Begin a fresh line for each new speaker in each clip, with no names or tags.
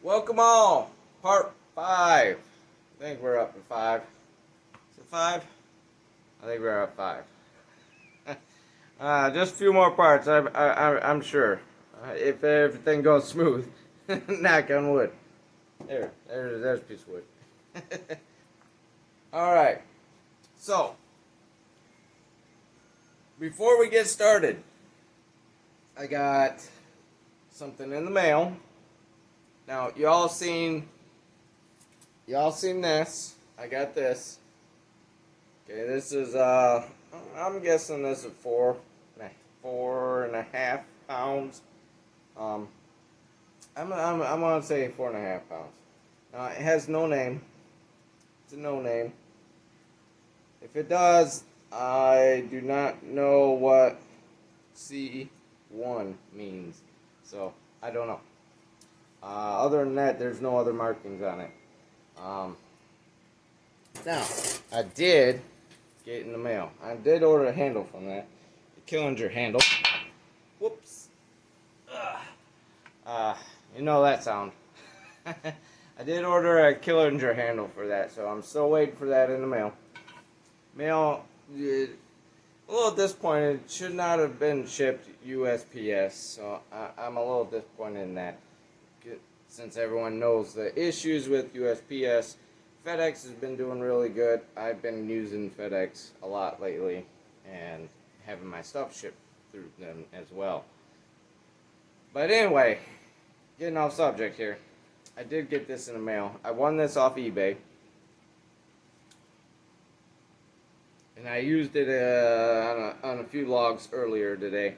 Welcome all, part 5. I think we're up to 5. Is it 5? I think we're up 5. Just a few more parts, I'm sure. If everything goes smooth. Knock on wood. There's a piece of wood. Alright, so, before we get started, I got something in the mail. Now, y'all seen this. I got this. Okay, this is, I'm guessing this is 4.5 pounds. I'm gonna say 4.5 pounds. It has no name. It's a no name. If it does, I do not know what C1 means. So, I don't know. Other than that, there's no other markings on it. Now, I did get in the mail. I did order a handle from that. The Killinger handle. Whoops. You know that sound. I did order a Killinger handle for that, so I'm still waiting for that in the mail. A little disappointed. It should not have been shipped USPS, so I'm a little disappointed in that. Since everyone knows the issues with USPS, FedEx has been doing really good. I've been using FedEx a lot lately and having my stuff shipped through them as well. But anyway, getting off subject here, I did get this in the mail. I won this off eBay. And I used it on a few logs earlier today.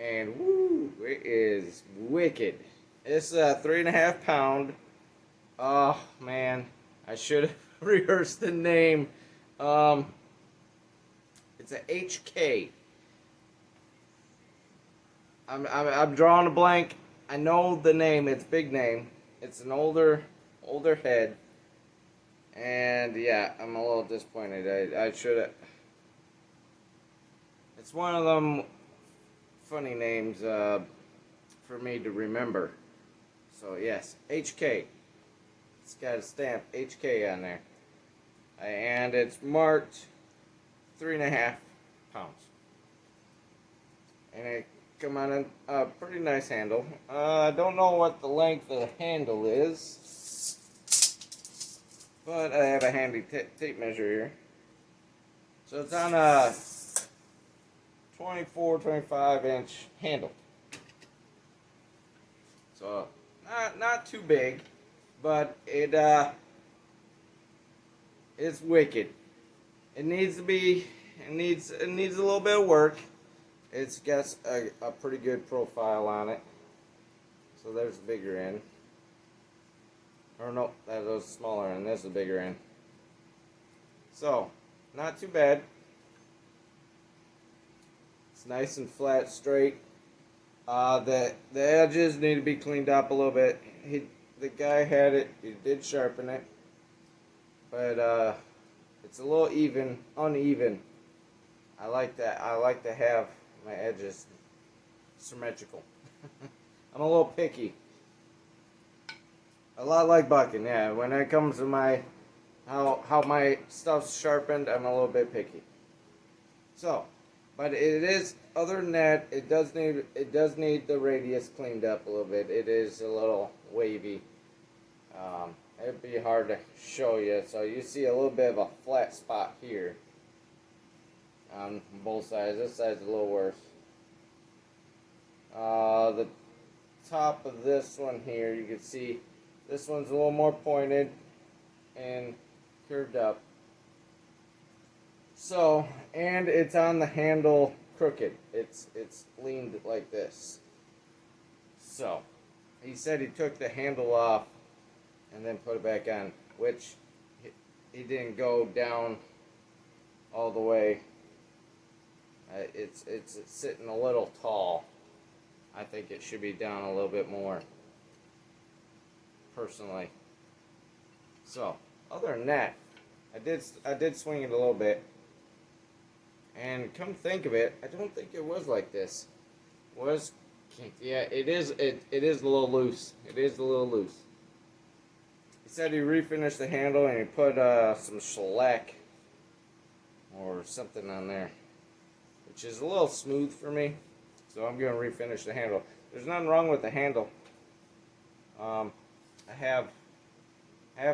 And woo, it is wicked. It's a 3.5 pound. Oh man, I should have rehearsed the name. It's a HK. I'm drawing a blank. I know the name. It's a big name. It's an older head. And yeah, I'm a little disappointed. I should have. It's one of them funny names for me to remember. So yes, HK. It's got a stamp HK on there. And it's marked 3.5 pounds. And it come on a pretty nice handle. I don't know what the length of the handle is. But I have a handy tape measure here. So it's on a 24-25 inch handle. So not too big, but it's wicked. It needs a little bit of work. It's got a pretty good profile on it. So there's the bigger end. Or no, that was smaller end. This is the bigger end. So not too bad. It's nice and flat, straight. The edges need to be cleaned up a little bit. The guy had it. He did sharpen it, but it's a little uneven. I like that. I like to have my edges symmetrical. I'm a little picky. A lot like Bucking, yeah. When it comes to how my stuff's sharpened, I'm a little bit picky. So. But it is, other than that, it does need the radius cleaned up a little bit. It is a little wavy. It'd be hard to show you. So you see a little bit of a flat spot here on both sides. This side's a little worse. The top of this one here, you can see this one's a little more pointed and curved up. So, and it's on the handle crooked. It's leaned like this. So, he said he took the handle off and then put it back on, which he didn't go down all the way. It's sitting a little tall. I think it should be down a little bit more, personally. So, other than that, I did swing it a little bit. And come think of it, I don't think it was like this. Yeah, it is a little loose. It is a little loose. said he refinished the handle and he put some shellac or something on there, which is a little smooth for me. So I'm going to refinish the handle. There's nothing wrong with the handle. I have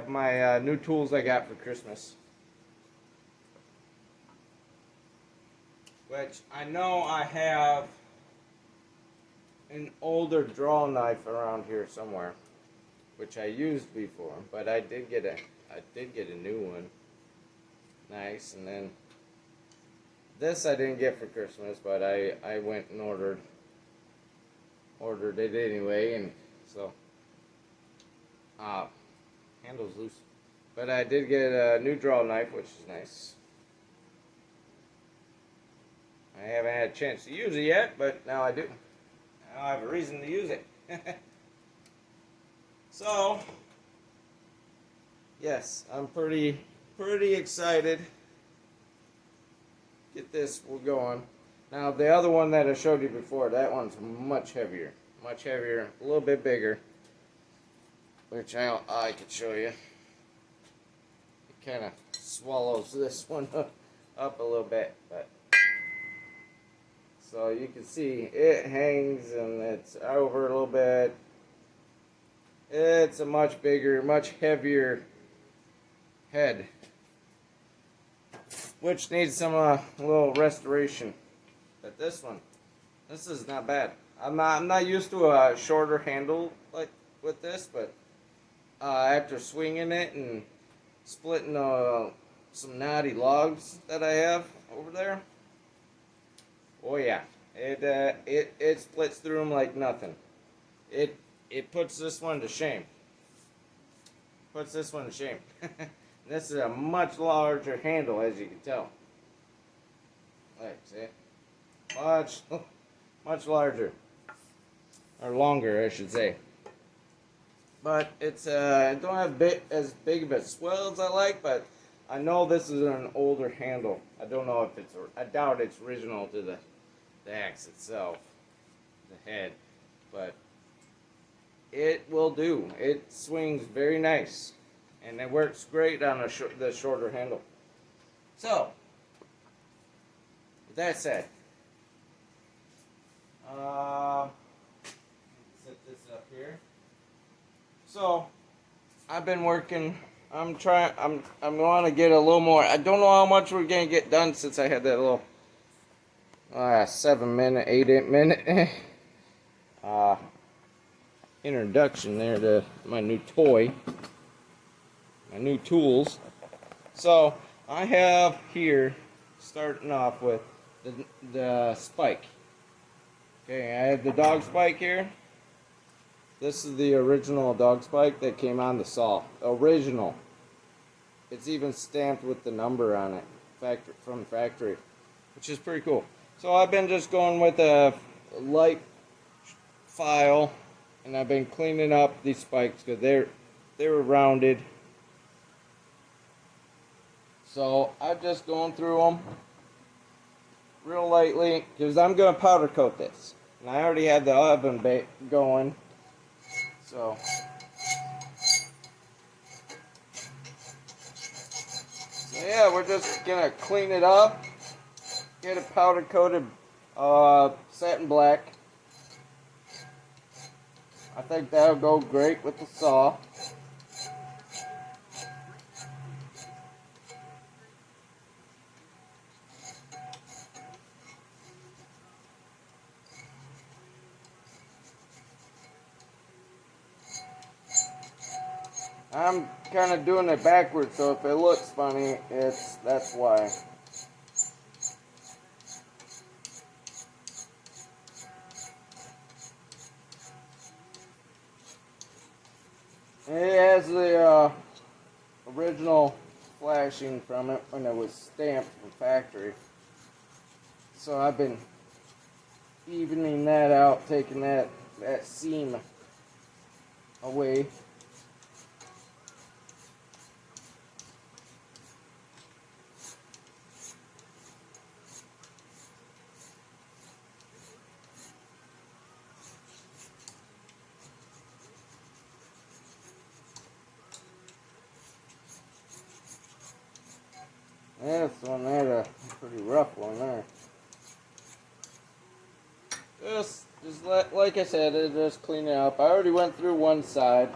my new tools I got for Christmas, which I know I have an older draw knife around here somewhere, which I used before, but I did get a new one. Nice. And then this I didn't get for Christmas, but I went and ordered it anyway, and so handle's loose. But I did get a new draw knife, which is nice. I haven't had a chance to use it yet, but now I do. Now I have a reason to use it. So, yes, I'm pretty excited. Get this, we're going. Now the other one that I showed you before, that one's much heavier, a little bit bigger, which I could show you. It kind of swallows this one up a little bit, but so you can see it hangs and it's over a little bit. It's a much bigger, much heavier head, which needs some little restoration. But this is not bad. I'm not used to a shorter handle like with this, but after swinging it and splitting some knotty logs that I have over there, oh yeah, it splits through them like nothing. It puts this one to shame. This is a much larger handle, as you can tell. Like, see? Much larger. Or longer, I should say. But it's, I don't have as big of a swell as I like, but I know this is an older handle. I don't know if I doubt it's original to the axe itself. The head. But it will do. It swings very nice. And it works great on the shorter handle. So, with that said, set this up here. So, I've been working. I'm going to get a little more. I don't know how much we're going to get done since I had that little 8 minute introduction there to my new toy. My new tools. So I have here, starting off with the spike. Okay, I have the dog spike here. This is the original dog spike that came on the saw. Original. It's even stamped with the number on it, from factory, which is pretty cool. So I've been just going with a light file, and I've been cleaning up these spikes because they were rounded. So I'm just going through them real lightly because I'm going to powder coat this. And I already had the oven going. So yeah, we're just going to clean it up. Get it powder coated satin black. I think that'll go great with the saw. I'm kind of doing it backwards, so if it looks funny, that's why. It has the original flashing from it when it was stamped from factory. So I've been evening that out, taking that seam away. This one there, a pretty rough one there. Like I said, just clean it up. I already went through one side,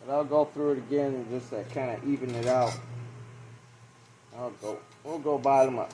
but I'll go through it again just to kind of even it out. We'll go bottom up.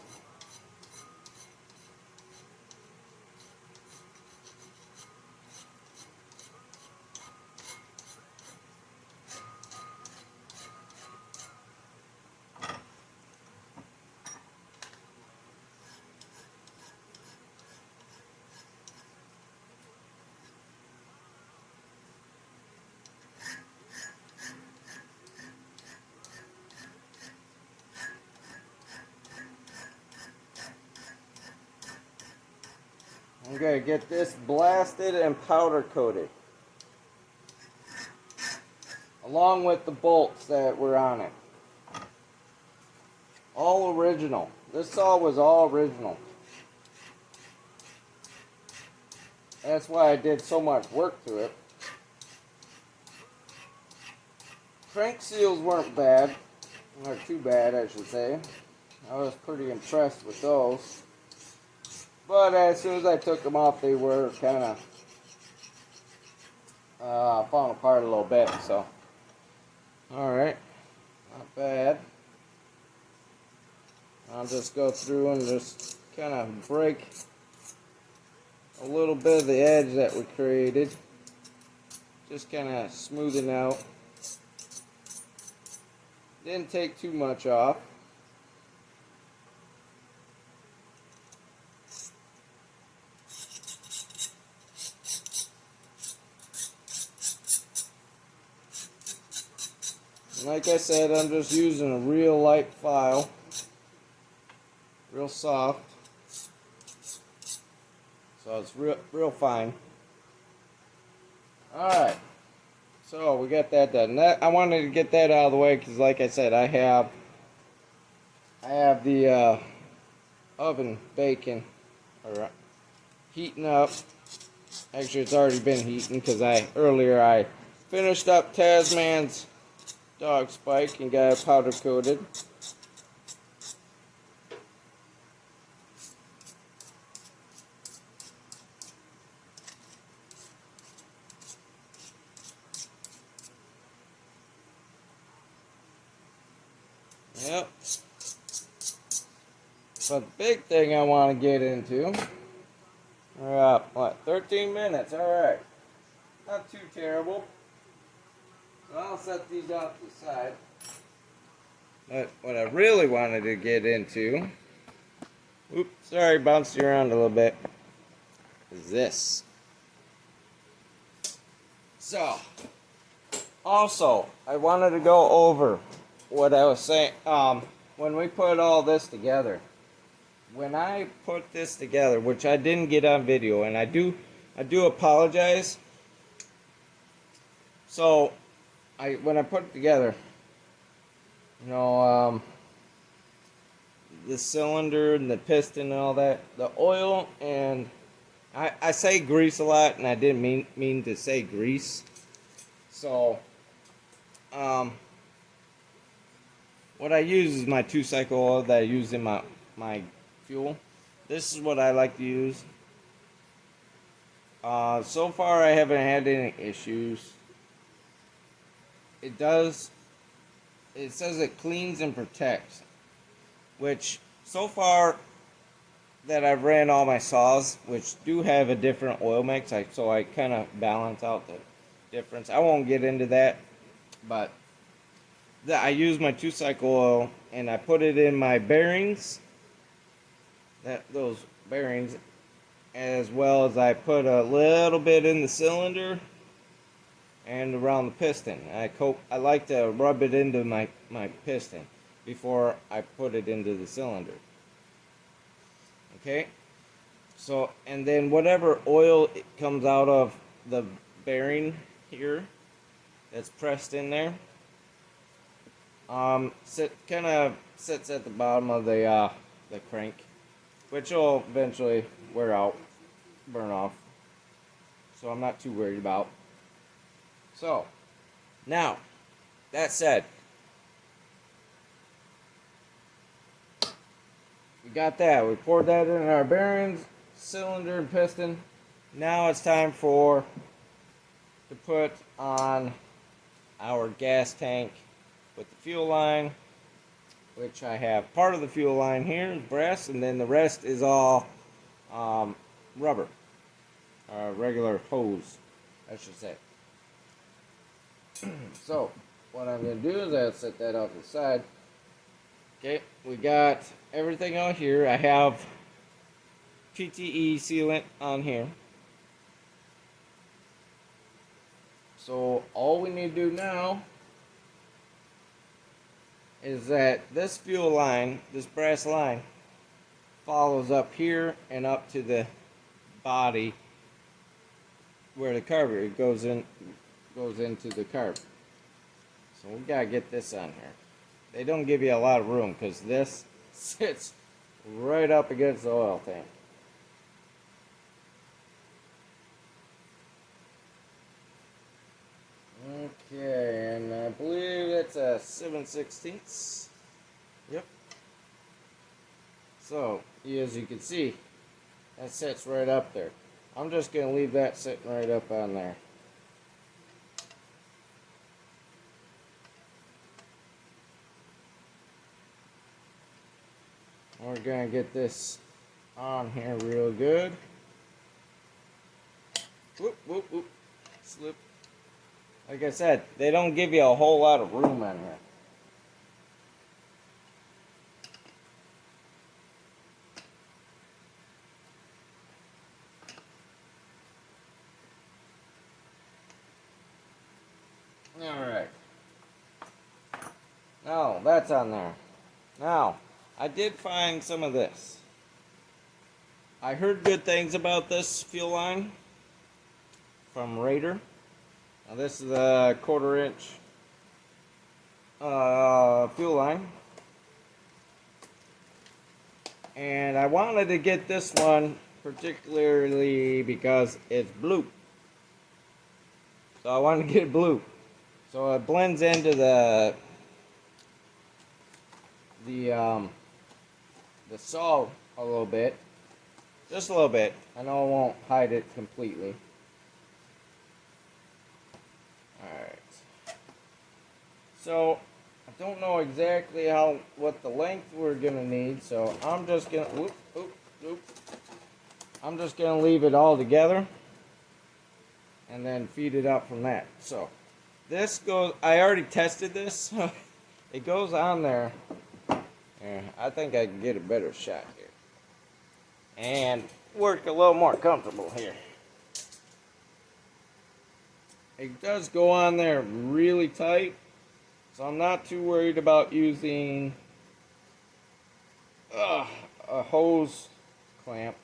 I'm going to get this blasted and powder coated, along with the bolts that were on it. All original. This saw was all original. That's why I did so much work to it. Crank seals weren't bad. Or too bad, I should say. I was pretty impressed with those. But as soon as I took them off, they were kind of falling apart a little bit. So, alright. Not bad. I'll just go through and just kind of break a little bit of the edge that we created. Just kind of smoothing out. Didn't take too much off. Like I said, I'm just using a real light file. Real soft. So it's real fine. Alright. So we got that done. I wanted to get that out of the way because like I said, I have the oven baking or heating up. Actually, it's already been heating because earlier I finished up Tasman's dog spike and got it powder coated. Yep. But the big thing I want to get into, we're up, what, 13 minutes, alright. Not too terrible. So I'll set these off to the side. But what I really wanted to get into, oops, sorry, bounced you around a little bit, is this. So, also, I wanted to go over what I was saying, when we put all this together. When I put this together, which I didn't get on video, and I do apologize. So, when I put it together, you know, the cylinder and the piston and all that, the oil, and I say grease a lot, and I didn't mean to say grease. So, what I use is my 2-cycle oil that I use in my fuel. This is what I like to use. So far I haven't had any issues. It says it cleans and protects, which so far that I've ran all my saws, which do have a different oil mix, so I kind of balance out the difference. I won't get into that, but I use my 2-cycle oil and I put it in my bearings, those bearings, as well as I put a little bit in the cylinder and around the piston. I like to rub it into my piston before I put it into the cylinder. Okay, so, and then whatever oil comes out of the bearing here that's pressed in there, kind of sits at the bottom of the crank, which will eventually wear out, burn off. So I'm not too worried about. So, now, that said, we got that. We poured that in our bearings, cylinder, and piston. Now it's time to put on our gas tank with the fuel line, which I have part of the fuel line here is brass, and then the rest is all rubber, regular hose, I should say. So what I'm going to do is I'll set that off to the side. Okay, we got everything on here. I have PTE sealant on here. So all we need to do now is that this fuel line, this brass line, follows up here and up to the body where the carburetor goes into the carb. So we gotta get this on here. They don't give you a lot of room because this sits right up against the oil tank. Okay, and I believe that's a 7/16. Yep. So, as you can see, that sits right up there. I'm just going to leave that sitting right up on there. We're going to get this on here real good. Whoop, whoop, whoop. Slip. Like I said, they don't give you a whole lot of room on here. Alright. Now, that's on there. Now, I did find some of this. I heard good things about this fuel line from Raider. Now, this is a 1/4 inch fuel line. And I wanted to get this one particularly because it's blue. So I wanted to get it blue. So it blends into the saw a little bit. Just a little bit. I know I won't hide it completely. Alright. So I don't know exactly what the length we're gonna need, so I'm just gonna I'm just gonna leave it all together and then feed it up from that. So this goes, I already tested this. It goes on there. Yeah, I think I can get a better shot here and work a little more comfortable here. It does go on there really tight, so I'm not too worried about using a hose clamp.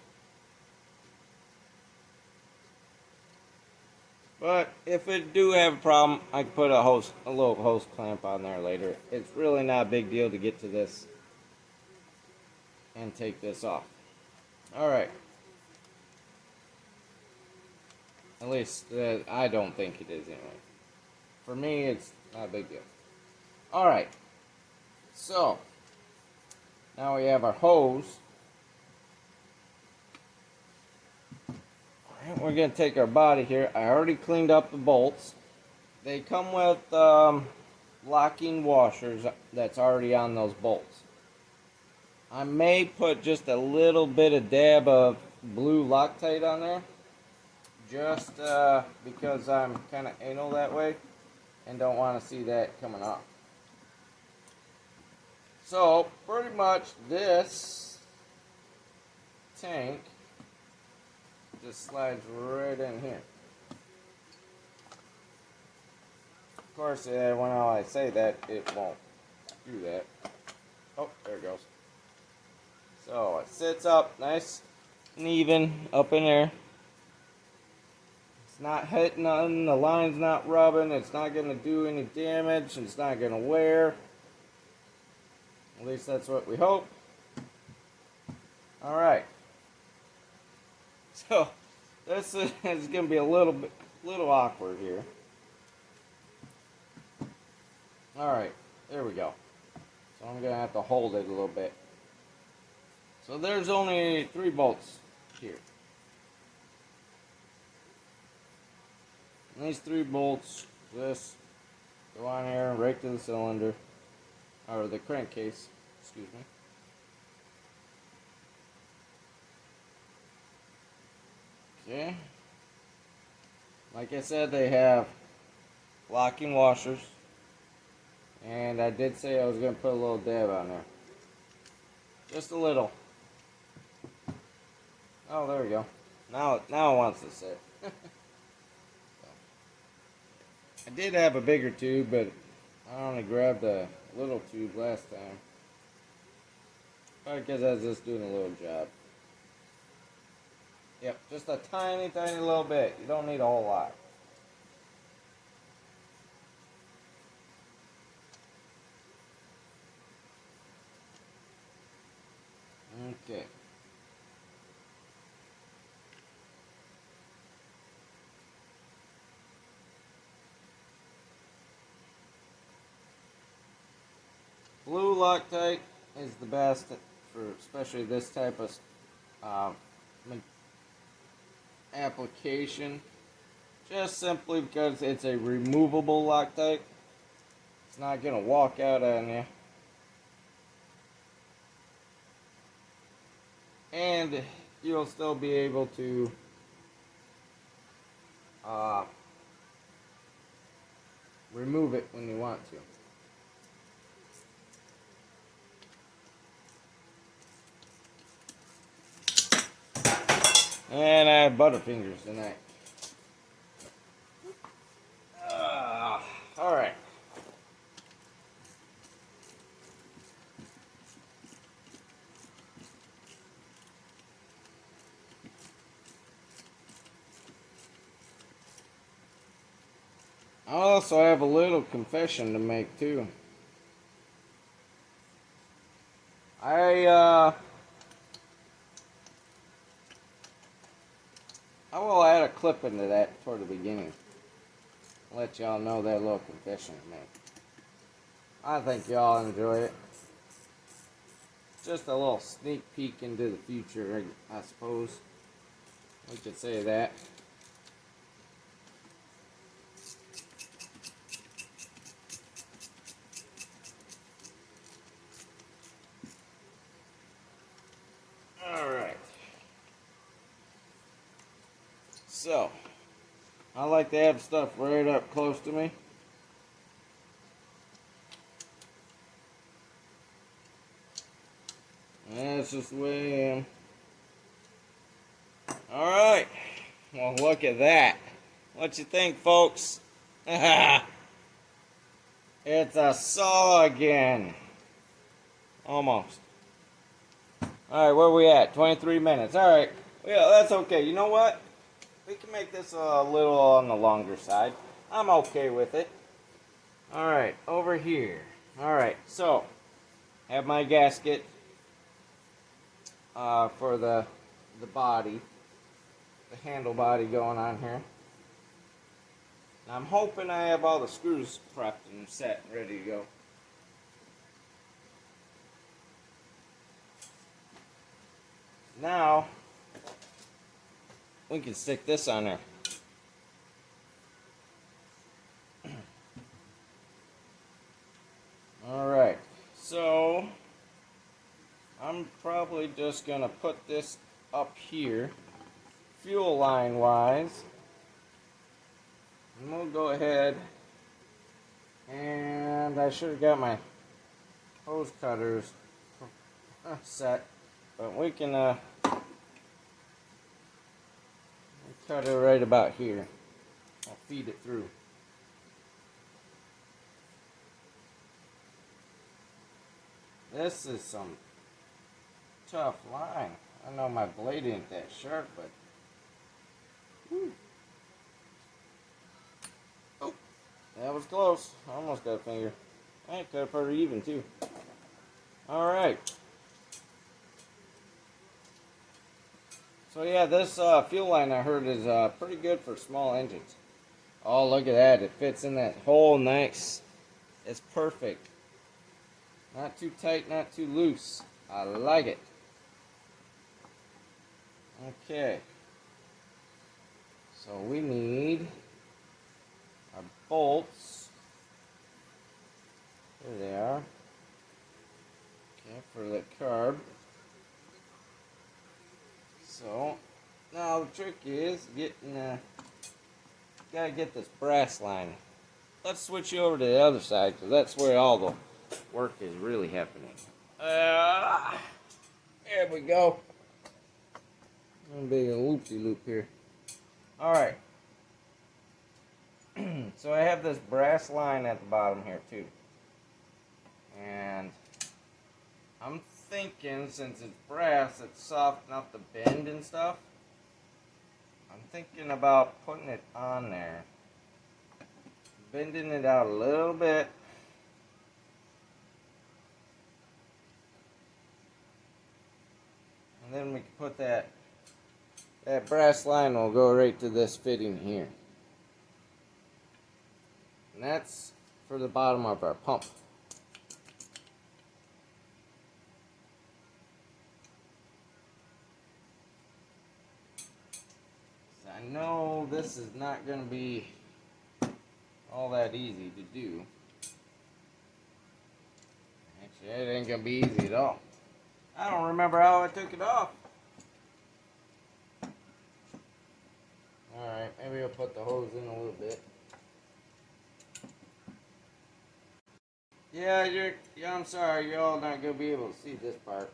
But if it do have a problem, I can put a little hose clamp on there later. It's really not a big deal to get to this and take this off. Alright. At least I don't think it is anyway. For me, it's not a big deal. Alright. So, now we have our hose. Alright, we're going to take our body here. I already cleaned up the bolts. They come with locking washers that's already on those bolts. I may put just a little bit of dab of blue Loctite on there, just because I'm kind of anal that way and don't want to see that coming off. So pretty much this tank just slides right in here. Of course, when I say that, it won't do that. Oh, there it goes. So it sits up nice and even up in there. It's not hitting nothing, the line's not rubbing, it's not going to do any damage, it's not going to wear. At least that's what we hope. Alright. So this is going to be a little awkward here. Alright, there we go. So I'm going to have to hold it a little bit. So there's only 3 bolts here. And these 3 bolts just go on here right to the cylinder, or the crankcase, excuse me. Okay. Like I said, they have locking washers. And I did say I was going to put a little dab on there. Just a little. Oh, there we go. Now it wants to sit. I did have a bigger tube, but I only grabbed a little tube last time. Probably because I was just doing a little job. Yep, just a tiny, tiny little bit. You don't need a whole lot. Okay. Blue Loctite is the best for especially this type of application. Just simply because it's a removable Loctite. It's not going to walk out on you. And you'll still be able to remove it when you want to. And I have Butterfingers tonight. Alright. I also have a little confession to make too. I will add a clip into that toward the beginning. Let y'all know that little confession I make. I think y'all enjoy it. Just a little sneak peek into the future, I suppose. We could say that. Alright. So, I like to have stuff right up close to me. And that's just the way I am. Alright. Well, look at that. What you think, folks? It's a saw again. Almost. Alright, where are we at? 23 minutes. Alright. Yeah, that's okay. You know what? We can make this a little on the longer side. I'm okay with it. Alright, over here. Alright, so have my gasket for the body, the handle body going on here. Now I'm hoping I have all the screws prepped and set and ready to go. Now we can stick this on there. Alright, so I'm probably just going to put this up here, fuel line wise. And we'll go ahead, and I should have got my hose cutters set, but we can cut it right about here. I'll feed it through. This is some tough line. I know my blade ain't that sharp, but whew. Oh, that was close. I almost got a finger. I could have put it even too. Alright. So yeah, this fuel line I heard is pretty good for small engines. Oh, look at that. It fits in that hole nice. It's perfect. Not too tight, not too loose. I like it. Okay. So we need our bolts. There they are. Okay, for the carb. So now the trick is getting gotta get this brass line. Let's switch you over to the other side because that's where all the work is really happening. There we go. I'm being a loop-de-loop here. Alright. So I have this brass line at the bottom here too. And I'm thinking since it's brass, it's soft enough to bend and stuff. I'm thinking about putting it on there. Bending it out a little bit. And then we can put that brass line will go right to this fitting here. And that's for the bottom of our pump. So I know this is not going to be all that easy to do. Actually, it ain't going to be easy at all. I don't remember how I took it off. Alright, maybe I'll put the hose in a little bit. Yeah, I'm sorry, y'all not gonna be able to see this part.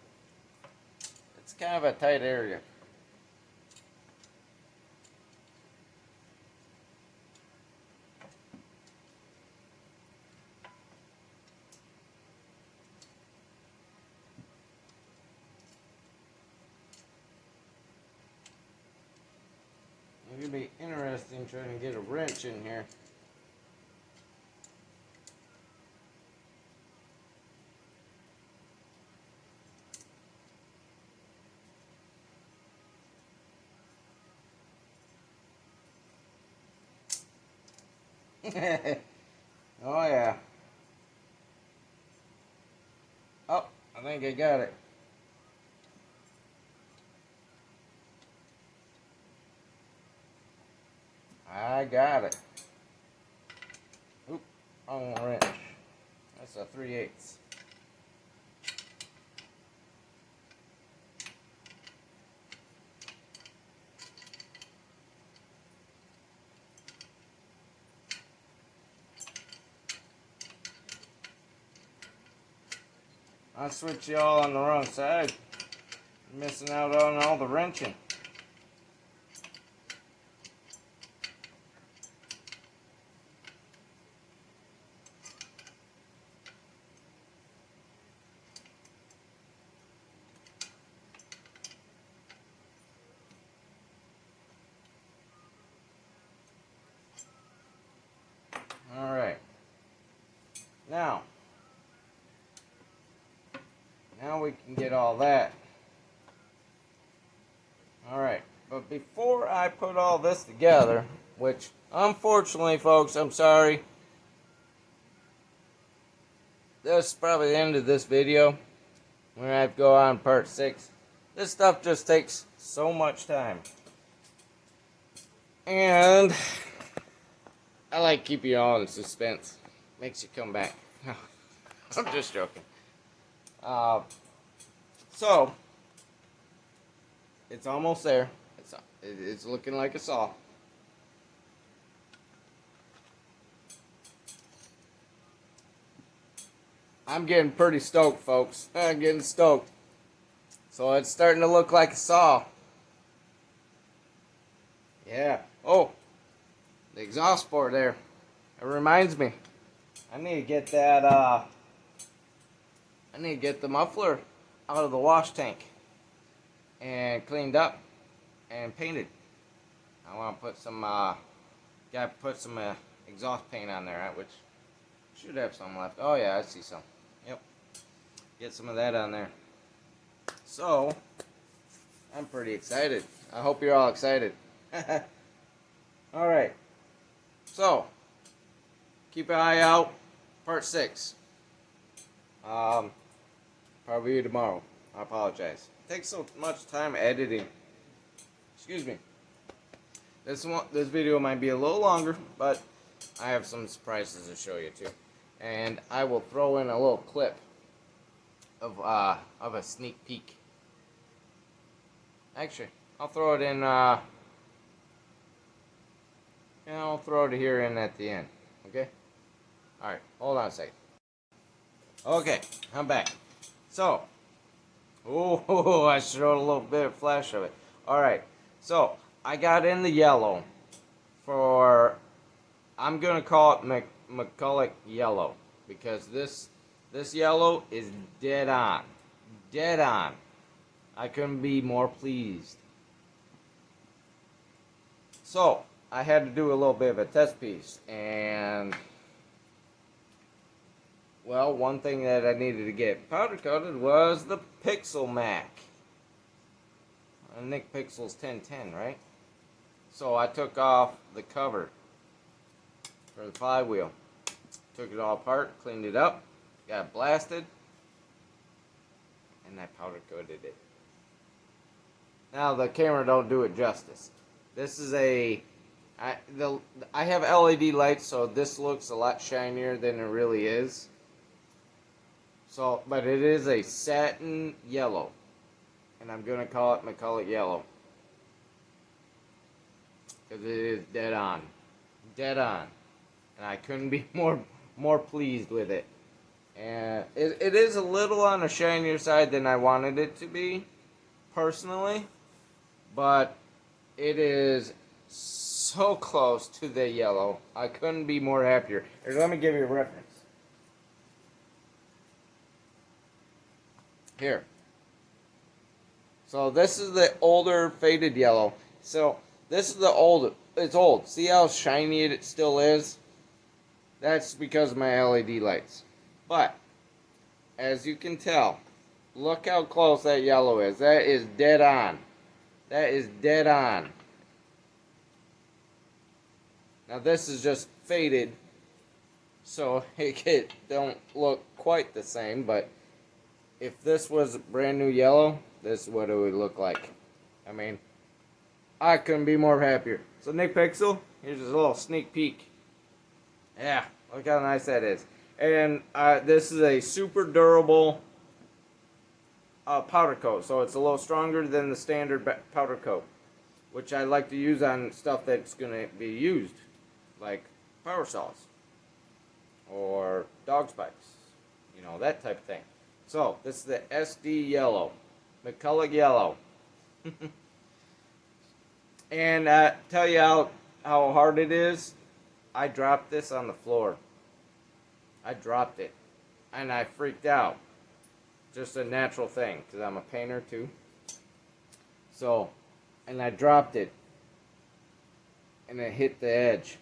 It's kind of a tight area. It's gonna be interesting trying to get a wrench in here. Oh yeah. Oh, I think I got it. I got it. Oop, wrong wrench. That's a 3/8. I switched y'all on the wrong side. Missing out on all the wrenching. Alright. Now we can get all that. Alright, but before I put all this together, which unfortunately folks, I'm sorry, this is probably the end of this video. We're going to have to go on part 6. This stuff just takes so much time. And I like keeping you all in suspense. Makes you come back. I'm just joking. So, it's almost there. It's looking like a saw. I'm getting pretty stoked, folks. I'm getting stoked. So it's starting to look like a saw. Yeah. Oh, the exhaust port there. It reminds me. I need to get that, I need to get the muffler out of the wash tank and cleaned up and painted. I want to put some, exhaust paint on there, which should have some left. Oh yeah, I see some. Yep. Get some of that on there. So, I'm pretty excited. I hope you're all excited. Alright. So, keep an eye out. Part 6. Probably tomorrow. I apologize. It takes so much time editing. Excuse me. This video might be a little longer, but I have some surprises to show you too. And I will throw in a little clip of a sneak peek. Actually, I'll throw it in. I'll throw it here in at the end. Okay. All right. Hold on a second. Okay, I'm back. So, oh, I showed a little bit of flash of it. All right. So I got in the yellow for. I'm gonna call it McCulloch yellow because this yellow is dead on. Dead on. I couldn't be more pleased. So, I had to do a little bit of a test piece. And, well, one thing that I needed to get powder coated was the Pixel Mac. Nick Pixel's 1010, right? So, I took off the cover for the flywheel. Took it all apart, cleaned it up, got it blasted, and I powder coated it. Now the camera don't do it justice. This is I have LED lights, so this looks a lot shinier than it really is. So, but it is a satin yellow, and I'm gonna call it McCulloch yellow because it is dead on, dead on, and I couldn't be more pleased with it. And it is a little on the shinier side than I wanted it to be, personally. But it is so close to the yellow. I couldn't be more happier. Here, let me give you a reference. Here. So this is the older faded yellow. So this is the old. It's old. See how shiny it still is? That's because of my LED lights. But as you can tell, look how close that yellow is. That is dead on. That is dead on. Now this is just faded, so it don't look quite the same, but if this was brand new yellow, this is what it would look like. I mean, I couldn't be more happier. So Nick Pixel, here's a little sneak peek. Yeah, look how nice that is. And this is a super durable powder coat, so it's a little stronger than the standard powder coat, which I like to use on stuff that's going to be used, like power saws or dog spikes, you know, that type of thing. So this is the SD yellow, McCulloch yellow. And tell you how hard it is. I dropped this on the floor. I dropped it, and I freaked out. Just a natural thing, because I'm a painter too. So, and I dropped it, and it hit the edge.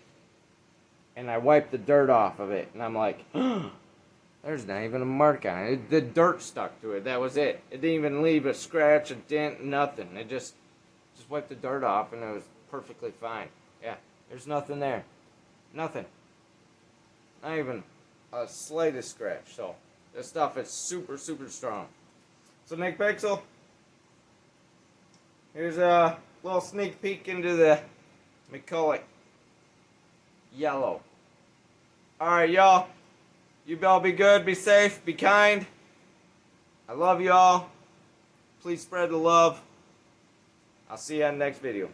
And I wiped the dirt off of it, and I'm like, there's not even a mark on it. The dirt stuck to it, that was it. It didn't even leave a scratch, a dent, nothing. It just wiped the dirt off, and it was perfectly fine. Yeah, there's nothing there. Nothing. Not even a slightest scratch, so this stuff is super, super strong. So Nick Pixel, here's a little sneak peek into the McCulloch yellow. Alright, y'all. You all be good, be safe, be kind. I love y'all. Please spread the love. I'll see you on the next video.